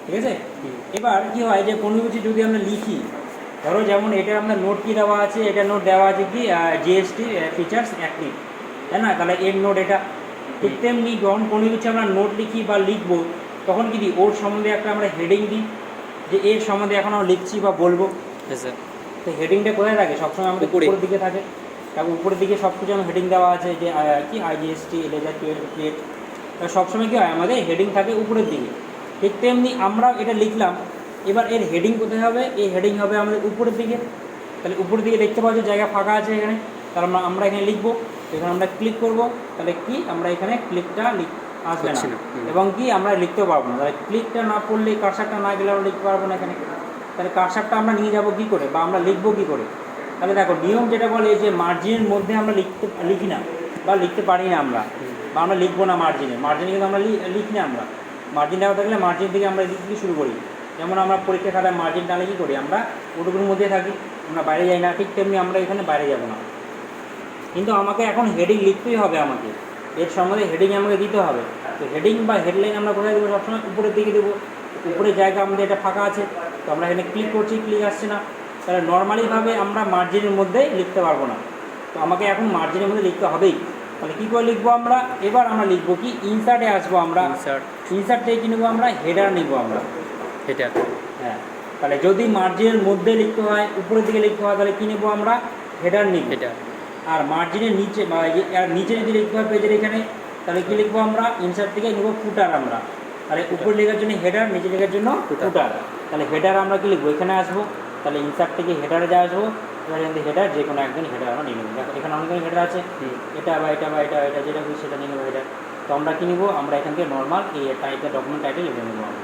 ঠিক আছে। এবার কি হয় যে কোনো কিছু যদি আমরা লিখি, ধরো যেমন এটা আমরা নোট কি দেওয়া আছে, এটা নোট দেওয়া আছে কি জিএসটি ফিচার্স অ্যাক্টিভ, তাই না, তাহলে এর নোট এটা। ঠিক তেমনি যখন কোনো কিছু আমরা নোট লিখি বা লিখবো তখন কি দিই, ওর সম্বন্ধে একটা আমরা হেডিং দিই, যে এর সম্বন্ধে এখন আমরা লিখছি বা বলবো। তো হেডিংটা কোথায় থাকে, সবসময় আমাদের উপরের দিকে থাকে। তারপর উপরের দিকে সব কিছু আমার হেডিং দেওয়া আছে, যে কি আইজিএসটি লেজার ক্রিয়েট, সবসময় কী হয় আমাদের হেডিং থাকে উপরের দিকে। ঠিক তেমনি আমরা এটা লিখলাম, এবার এর হেডিং কোথায় হবে, এই হেডিং হবে আমাদের উপরের দিকে। তাহলে উপরের দিকে দেখতে পাচ্ছি জায়গা ফাঁকা আছে এখানে, তাহলে আমরা এখানে লিখবো, এখানে আমরা ক্লিক করব, তাহলে কি আমরা এখানে ক্লিকটা আসবে না, এবং কি আমরা লিখতেও পারবো না। তাহলে ক্লিকটা না পড়লে, কার্সারটা না গেলে আমরা লিখতে পারবো না এখানে। তাহলে কার্সারটা আমরা নিয়ে যাবো কী করে, বা আমরা লিখবো কী করে। তাহলে দেখো নিয়ম যেটা বলে যে মার্জিনের মধ্যে আমরা লিখি না বা লিখতে পারি না আমরা, বা আমরা লিখবো না মার্জিনে কিন্তু আমরা লিখি না আমরা। মার্জিন দেওয়া থাকলে মার্জিন থেকে আমরা লিখতে শুরু করি। যেমন আমরা পরীক্ষা খাতায় মার্জিন টালে কী করি, আমরা ওটুকুর মধ্যে থাকি, আমরা বাইরে যাই না। ঠিক তেমনি আমরা এখানে বাইরে যাব না, কিন্তু আমাকে এখন হেডিং লিখতেই হবে, আমাকে এর সম্বন্ধে হেডিং আমাকে দিতে হবে। তো হেডিং বা হেডলাইন আমরা কোথায় দেবো, সবসময় উপরের দিকে দেবো। উপরে জায়গা আমাদের এটা ফাঁকা আছে, তো আমরা এখানে ক্লিক করছি, ক্লিক আসছে না, তাহলে নর্মালিভাবে আমরা মার্জিনের মধ্যে লিখতে পারবো না। তো আমাকে এখন মার্জিনের মধ্যে লিখতে হবেই। তাহলে কী করে লিখবো আমরা, এবার আমরা লিখবো কি, ইনসার্টে আসবো আমরা, ইনসার্ট থেকে কী নেবো আমরা, হেডার নিবো আমরা, হেডার। হ্যাঁ, তাহলে যদি মার্জিনের মধ্যে লিখতে হয়, উপরের দিকে লিখতে হয়, তাহলে কী নেবো আমরা, হেডার নিব। হেডার। আর মার্জিনের নিচে বা নিচে যদি লিখতে হয় পেজের এখানে, তাহলে কী লিখবো আমরা, ইনসার্ট থেকে নেবো ফুটার আমরা। তাহলে উপরে লেখার জন্য হেডার, নিচে লেখার জন্য ফুটার। তাহলে হেডার আমরা কী লিখবো, এখানে আসবো, তাহলে ইনসার্ট থেকে হেডারে যা আসবো, এবার এখান থেকে হেডার, যে কোনো একজন হেডার আমরা নিয়ে নেবো। দেখো এখানে অনেকগুলো হেডার আছে, এটা বা এটা বা এটা এটা যেটা খুশি সেটা নিয়ে নেবো হেডার। তো আমরা কী নিবো, আমরা এখান থেকে নর্মাল এই টাইপের ডকুমেন্ট টাইটেল লিখে নেবো আমরা,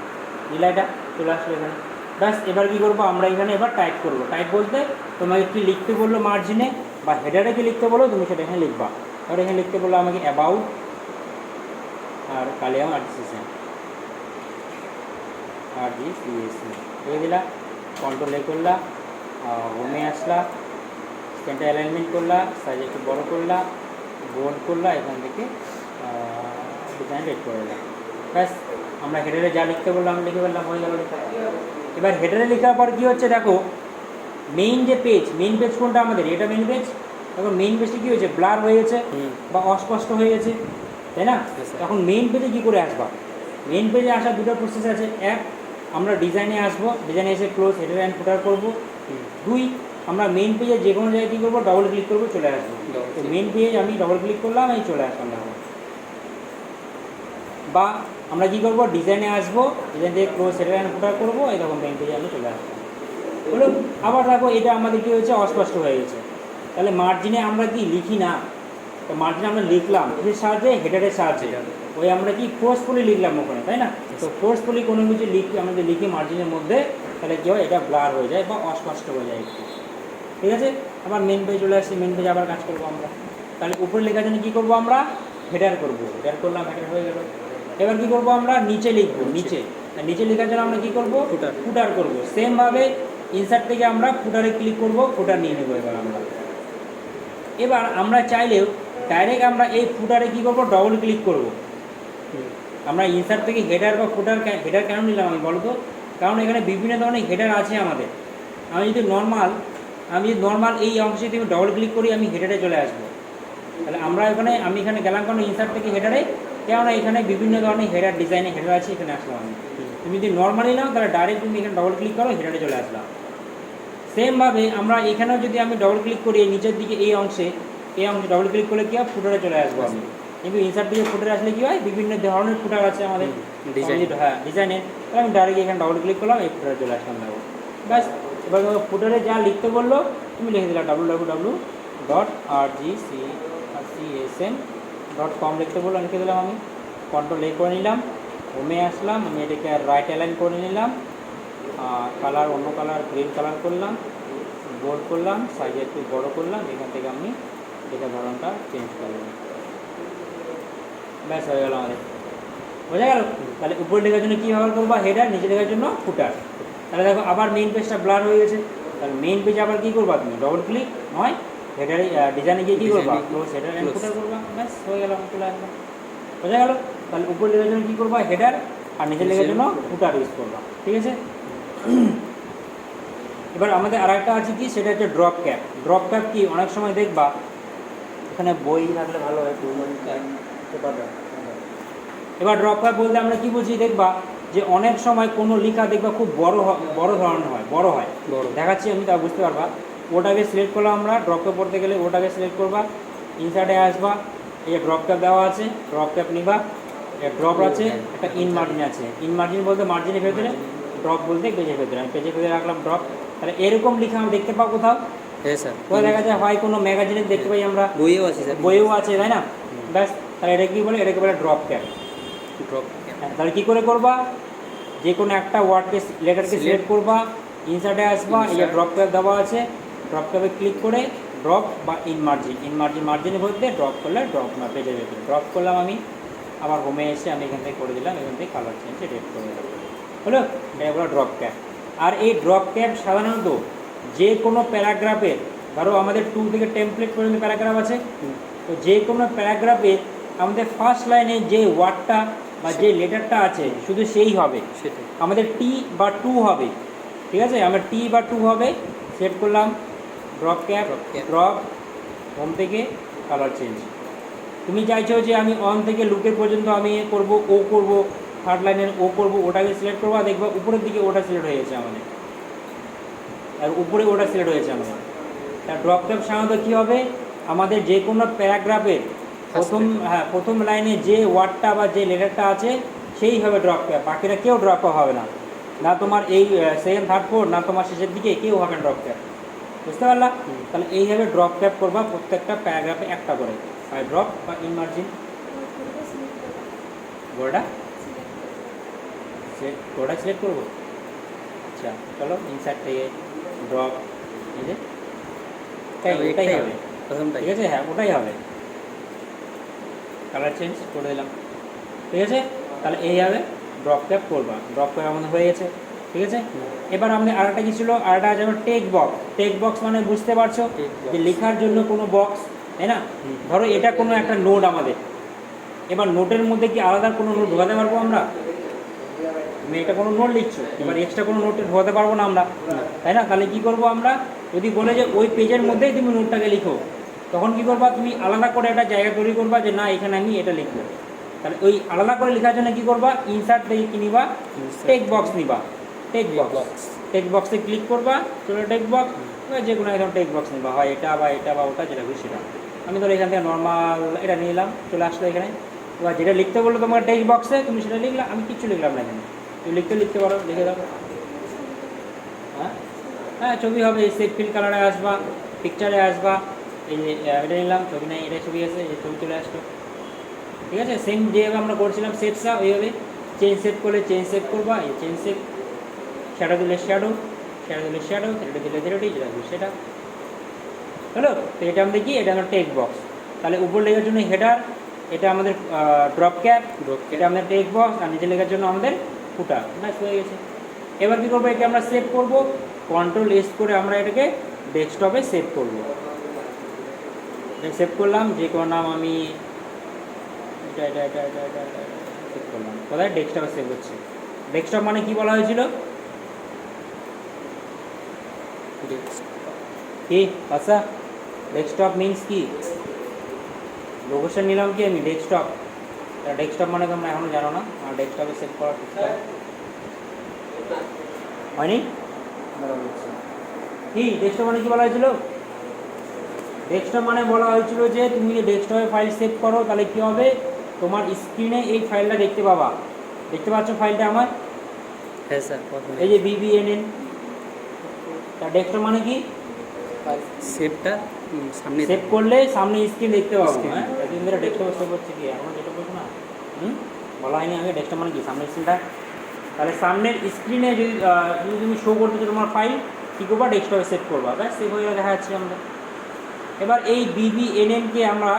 নিলে এটা চলে আসলো এখানে। ব্যাস, এবার কী করবো আমরা এখানে এবার টাইপ করবো। টাইপ বলতে তোমাকে কী লিখতে বললো মার্জিনে বা হেডারে কী লিখতে বলো, তুমি সেটা এখানে লিখবা। এবার এখানে লিখতে বললো আমাকে অ্যাবাউট আর কালিয়াম আর্টিসিশন লিখে দিলা, কন্ট্রোল এ করলা, হোমে আসলা, সেন্টার অ্যালাইনমেন্ট করলা, সাইজ একটু বড় করলা, বোল্ড করলা, এখান থেকে ডিজাইন রেড করে দিলাম। ব্যাস, আমরা হেডারে যা লিখতে বললাম আমি লিখে ফেললাম, হয়ে গেল লেখা। এবার হেডারে লেখার পর কী হচ্ছে দেখো, মেইন যে পেজ, মেইন পেজ কোনটা আমাদের, এটা মেইন পেজ। এখন মেইন পেজটি কী হয়েছে, ব্লার হয়ে গেছে বা অস্পষ্ট হয়ে গেছে, তাই না। এখন মেইন পেজে কী করে আসবা, মেইন পেজে আসার দুটো প্রসেস আছে। এক, আমরা ডিজাইনে আসবো, ডিজাইনে এসে ক্লোজ হেডার অ্যান্ড ফুটার করবো। দুই, আমরা মেইন পেজে যে কোনো জায়গায় কী করবো, ডবল ক্লিক করবো, চলে আসবো। তো মেইন পেজ আমি ডবল ক্লিক করলাম, এই চলে আসলাম দেখো। বা আমরা কী করবো, ডিজাইনে আসবো, ডিজাইন থেকে ক্লোজ হেডার অ্যান্ড ফুটার করবো, এই দেখো মেইন পেজে আমি চলে আসলাম। বলুন আবার দেখো এটা আমাদের কী হয়েছে, অস্পষ্ট হয়ে গেছে। তাহলে মার্জিনে আমরা কি লিখি না, তো মার্জিনে আমরা লিখলাম এর সাহায্যে, হেডারের সাহায্যে, ওই আমরা কি ফোর্সফুলি লিখলাম ওখানে, তাই না। তো ফোর্সফুলি কোনো কিছু আমাদের লিখি মার্জিনের মধ্যে, তাহলে কী হয়, এটা ব্লার হয়ে যায় বা অস্পষ্ট হয়ে যায় একটু। ঠিক আছে, আবার মেন পেজ চলে আসছি, মেন পেজে আবার কাজ করবো আমরা। তাহলে উপরে লেখার জন্য কী করবো আমরা, হেডার করবো, হেডার করলাম, হেডার হয়ে গেল। এবার কী করবো আমরা, নিচে লিখবো, নিচে লেখার জন্য আমরা কী করবো, ফুটার করবো। সেমভাবে ইনসার্ট থেকে আমরা ফুটারে ক্লিক করবো, ফুটার নিয়ে নেবো। এবার আমরা চাইলেও ডাইরেক্ট আমরা এই ফুটারে কী করবো, ডবল ক্লিক করবো। আমরা ইনসার্ট থেকে হেডার বা ফুটার, হেডার কেন নিলাম আমি বলতো, কারণ এখানে বিভিন্ন ধরনের হেডার আছে আমাদের। আমি যদি নর্মাল এই অংশে যদি ডবল ক্লিক করি, আমি হেডারে চলে আসবো। তাহলে আমি এখানে গেলাম কারণ ইনসার্ট থেকে হেডারে, কেননা এখানে বিভিন্ন ধরনের হেডার, ডিজাইনের হেডার আছে, এখানে আসলাম আমি। তুমি যদি নর্মালি নাও তাহলে ডাইরেক্ট তুমি এখানে ডবল ক্লিক করো, হেডারে চলে আসলাম। সেমভাবে আমরা এখানেও যদি আমি ডবল ক্লিক করি নিচের দিকে এই অংশে ডবল ক্লিক করলে কী হয়, ফুটারে চলে আসবো আমি। কিন্তু ইনসার্ট থেকে ফুটারে আসলে কী হয়, বিভিন্ন ধরনের ফুটার আছে আমাদের, হ্যাঁ ডিজাইনের। তাহলে আমি ডাইরেক্ট এখানে ডবল ক্লিক করলাম, এই ফুটারে চলে আসলাম দেখো। ব্যাস, এবার ফুটারে যা লিখতে বললো তুমি লিখে দিলাম, www.rgcsm.com লিখতে বললো, লিখে দিলাম আমি। কন্ট্রোল এ করে নিলাম, হোমে আসলাম, আমি এটাকে রাইট অ্যালাইন করে নিলাম, কালার অন্য কালার গ্রিন কালার করলাম, বোল্ড করলাম, সাইজ একটু বড় করলাম, এখান থেকে আমি এটা ধরনটা চেঞ্জ করলাম। ব্যাস হয়ে গেল আমাদের, বোঝা গেল। তাহলে উপরে লেখার জন্য কী ব্যবহার করবো, হেডার, নিচে লেখার জন্য ফুটার। তাহলে দেখো আবার মেইন পেজটা ব্লার হয়ে গেছে, তাহলে মেইন পেজে আবার কী করবা তুমি, ডবল ক্লিক নয়, হেডারে ডিজাইনে গিয়ে কী করবা, ক্লোজ হেডার অ্যান্ড ফুটার করবা। ব্যাস হয়ে গেল, চলে আসলাম, বোঝা গেল। তাহলে উপরে লেখার জন্য কী করবা, হেডার, আর নিচে লেখার জন্য ফুটার ইউজ করবা, ঠিক আছে। এবার আমাদের আর একটা আছে কি, সেটা হচ্ছে ড্রপ ক্যাপ। ড্রপ ক্যাপ কি, অনেক সময় দেখবা এখানে বই থাকলে ভালো হয়। এবার ড্রপ ক্যাপ বলতে আমরা কি বুঝি, দেখবা যে অনেক সময় কোনো লেখা দেখবা খুব বড় ধরনের হয়, বড় হয়, দেখাচ্ছি আমি, তা বুঝতে পারবা। ওটাকে সিলেক্ট করলাম আমরা, ড্রপ ক্যাপ পড়তে গেলে ওটাকে সিলেক্ট করবা, ইনসার্টে আসবা, এই যে ড্রপ ক্যাপ দেওয়া আছে, ড্রপ ক্যাপ নিবা, ড্রপ আছে, একটা ইন মার্জিন আছে। ইন মার্জিন বলতে মার্জিনের ভেতরে, ড্রপ বলতে পেজের ভেতরে, আমি পেজের ভেতরে রাখলাম ড্রপ। তাহলে এরকম লেখা আমি দেখতে পাবো কোথাও, হ্যাঁ স্যার, কোথায় দেখা যায়, হয় কোনো ম্যাগাজিনে দেখতে পাই আমরা, বইও আছে স্যার, বইও আছে, তাই না? ব্যাস, তাহলে এটা কি বলে, এটাকে বলে ড্রপ ক্যাপ। ড্রপ। তাহলে কী করে করবা, যে কোনো একটা ওয়ার্ডকে, লেটারকে সিলেক্ট করবা, ইনসার্টে আসবা, এই যে ড্রপ ক্যাপ দেওয়া আছে, ড্রপ ক্যাপে ক্লিক করে ড্রপ বা ইন মার্জিন, মার্জিনের মধ্যে ড্রপ করলে ড্রপ না, পেজের ভেতরে ড্রপ করলাম আমি, আবার হোমে এসে আমি এখান থেকে করে দিলাম, এখান থেকে কালার চেঞ্জ রেড করে দিলাম, হলো, এটা হলো ড্রপ ক্যাপ। আর এই ড্রপ ক্যাপ সাধারণত যে কোনো প্যারাগ্রাফের, ধরো আমাদের 2 থেকে টেমপ্লেট পর্যন্ত প্যারাগ্রাফ আছে, তো যে কোনো প্যারাগ্রাফে আমাদের ফার্স্ট লাইনে যে ওয়ার্ডটা বা যে লেটারটা আছে শুধু সেই হবে, আমাদের টি বা টু হবে, ঠিক আছে, আমরা টি বা টু হবে, সেট করলাম, ড্রপ ক্যাপ, ড্রপ, হোম থেকে কালার চেঞ্জ। তুমি চাইছো যে আমি অন থেকে লুকের পর্যন্ত আমি করব, ও করব, থার্ড লাইনের ও করব, ওটাকে সিলেক্ট করবো, দেখবো উপরের দিকে ওটা সিলেক্ট হয়ে গেছে আমাদের, আর উপরে ওটা সিলেক্ট হয়েছে আমাদের। তার ড্রপ ক্যাপ সাধারণত কী হবে, আমাদের যে কোনো প্যারাগ্রাফের প্রথম লাইনে যে ওয়ার্ডটা বা যে লেটারটা আছে সেই হবে ড্রপ ক্যাপ, বাকিরা কেউ ড্রপ ক্যাপ হবে না, না তোমার এই সেকেন্ড থার্ড ফোর্থ, না তোমার শেষের দিকে কেউ হবে ড্রপ ক্যাপ, বুঝতে পারলা? তাহলে এইভাবে ড্রপ ক্যাপ করবা প্রত্যেকটা প্যারাগ্রাফে একটা করে, আর ড্রপ বা ইন মার্জিন, গোটা সিলেক্ট করবো। আচ্ছা চলো, ইনসার্ট থেকে ড্রপ, এই যে এটাই হবে প্রথমটা, ঠিক আছে, হ্যাঁ ওটাই হবে, কালার চেঞ্জ করে দিলাম, ঠিক আছে। তাহলে এইভাবে ড্রপ ক্যাপ করবা, ড্রপ ক্যাপ আমাদের হয়ে গেছে, ঠিক আছে। এবার আমাদের আরেকটা কী ছিল, আরেকটা যেমন টেক্সট বক্স। টেক্সট বক্স মানে বুঝতে পারছো, যে লেখার জন্য কোনো বক্স, তাই না? ধরো এটা কোনো একটা নোট আমাদের, এবার নোটের মধ্যে কি আলাদা কোনো নোট ঢোকাতে পারবো আমরা? তুমি এটা কোনো নোট লিখছো, এবার এক্সট্রা কোনো নোটে ঢোকাতে পারবো না আমরা, তাই না? তাহলে কী করবো আমরা, যদি বলে যে ওই পেজের মধ্যেই তুমি নোটটাকে লিখো, তখন কী করবা, তুমি আলাদা করে একটা জায়গা তৈরি করবা যে না এখানে আমি এটা লিখবো। তাহলে ওই আলাদা করে লেখার জন্য কী করবা, ইনসার্ট থেকে কী নিবা, টেক্সট বক্স নিবা, টেক্সট বক্সে ক্লিক করবা, চলো টেক্সট বক্স, যে কোনো একদম টেক্সট বক্স নিবা, হয় এটা বা এটা বা ওটা, যেটা খুশি সেটা। আমি ধরো এখান থেকে নর্মাল এটা নিলাম, চলে আসলো এখানে। এবার যেটা লিখতে বললো তোমার টেক্সট বক্সে, তুমি সেটা লিখলা, আমি কিচ্ছু লিখলাম না এখানে, তুমি লিখতে পারো, লিখে দাও। হ্যাঁ ছবি হবে, সেভ ফিল কালারে আসবা, পিকচারে আসবা, এই যে এটা নিলাম, ছবি নেই, এটা ছবি আছে, এই ছবি চলে আসলো, ঠিক আছে। সেম যেভাবে আমরা করছিলাম সেটসা, ওইভাবে চেঞ্জ সেট করলে চেঞ্জ সেট করবা, এই চেঞ্জ সেট, শ্যাডো দিলে শ্যাডো, দিলে শ্যাডো, থ্রেডে দিলে থ্রেডি, যেটা সেটা হলো। তো এটা আমাদের কি, এটা আমার টেক্সট বক্স। তাহলে উপর লেখার জন্য হেডার, এটা আমাদের ড্রপ ক্যাপ, এটা আমাদের টেক্সট বক্স, আর নিচে লেখার জন্য আমাদের ফুটার, ব্যাস হয়ে গেছে। এবার কী করবো, এটা আমরা সেভ করবো, কন্ট্রোল এস করে আমরা এটাকে ডেস্কটপে সেভ করবো। সেভ করলাম, যে কোনো নাম আমি এটা সেভ করলাম, কোথায়, ডেস্কটপে সেভ হচ্ছে। ডেস্কটপ মানে কি বলা হয়েছিল, কি আচ্ছা, ডেস্কটপ মিনস কি, লোকেশন নিলাম কি আমি, ডেস্কটপ। ডেস্কটপ মানে তোমরা এখনও জানো না, আর ডেস্কটপে সেভ করা হয়নি। কি ডেস্কটপ মানে কি বলা হয়েছিল, ডেস্কটপ মানে বলা হয়েছিল যে তুমি যে ডেস্কটপে ফাইল সেভ করো, তাহলে কী হবে, তোমার স্ক্রিনে এই ফাইলটা দেখতে পাবা, দেখতে পাচ্ছ ফাইলটা আমার, হ্যাঁ স্যার, এই যে BBNN। তার ডেস্কটপ মানে কি, সেভটা সামনে, সেভ করলে সামনে স্ক্রিন দেখতে পাবো। হ্যাঁ এতদিন ধরে ডেস্কটপে সেভ হচ্ছে কি, এখন যেটা বলছো না, বলা হয়নি আগে, ডেস্কটপ মানে কি, সামনের স্ক্রিনটা। তাহলে সামনের স্ক্রিনে যদি তুমি শো করতে চাও তোমার ফাইল, কী করবা, ডেস্কটপে সেভ করবা, ব্যাস সেভ হয়ে দেখা যাচ্ছে আমরা। এবার এই BBNN-কে আমরা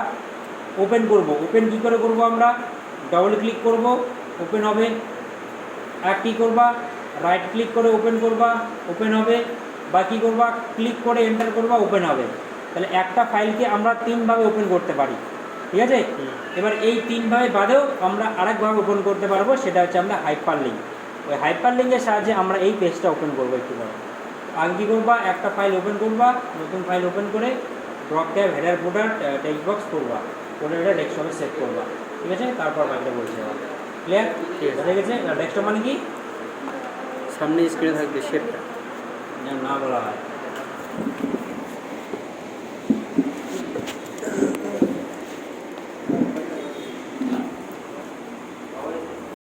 ওপেন করব। ওপেন কী করে করব, আমরা ডবল ক্লিক করব, ওপেন হবে। আর কী করবা, রাইট ক্লিক করে ওপেন করবা, ওপেন হবে। বা কী করবা, ক্লিক করে এন্টার করবা, ওপেন হবে। তাহলে একটা ফাইলকে আমরা 3 ভাবে ওপেন করতে পারি। ঠিক আছে। এবার এই তিনভাবে বাদেও আমরা আরেকভাবে ওপেন করতে পারবো, সেটা হচ্ছে আমরা হাইপার লিঙ্ক। ওই হাইপার লিঙ্কের সাহায্যে আমরা এই পেজটা ওপেন করবো একটু পরে। আগে কী করবা, একটা ফাইল ওপেন করবা, নতুন ফাইল ওপেন করে ড্রপ ট্যাব হেডার ফুটার টেক্সট বক্স করবা, করে এটা ডেস্কটপে সেভ করবা, ঠিক আছে। তারপর বাকিটা বলছে ক্লিয়ার, হয়ে গেছে। ডেস্কটপ মানে কি, সামনে স্ক্রিনে থাকবে শেপটা। না বলা হয়।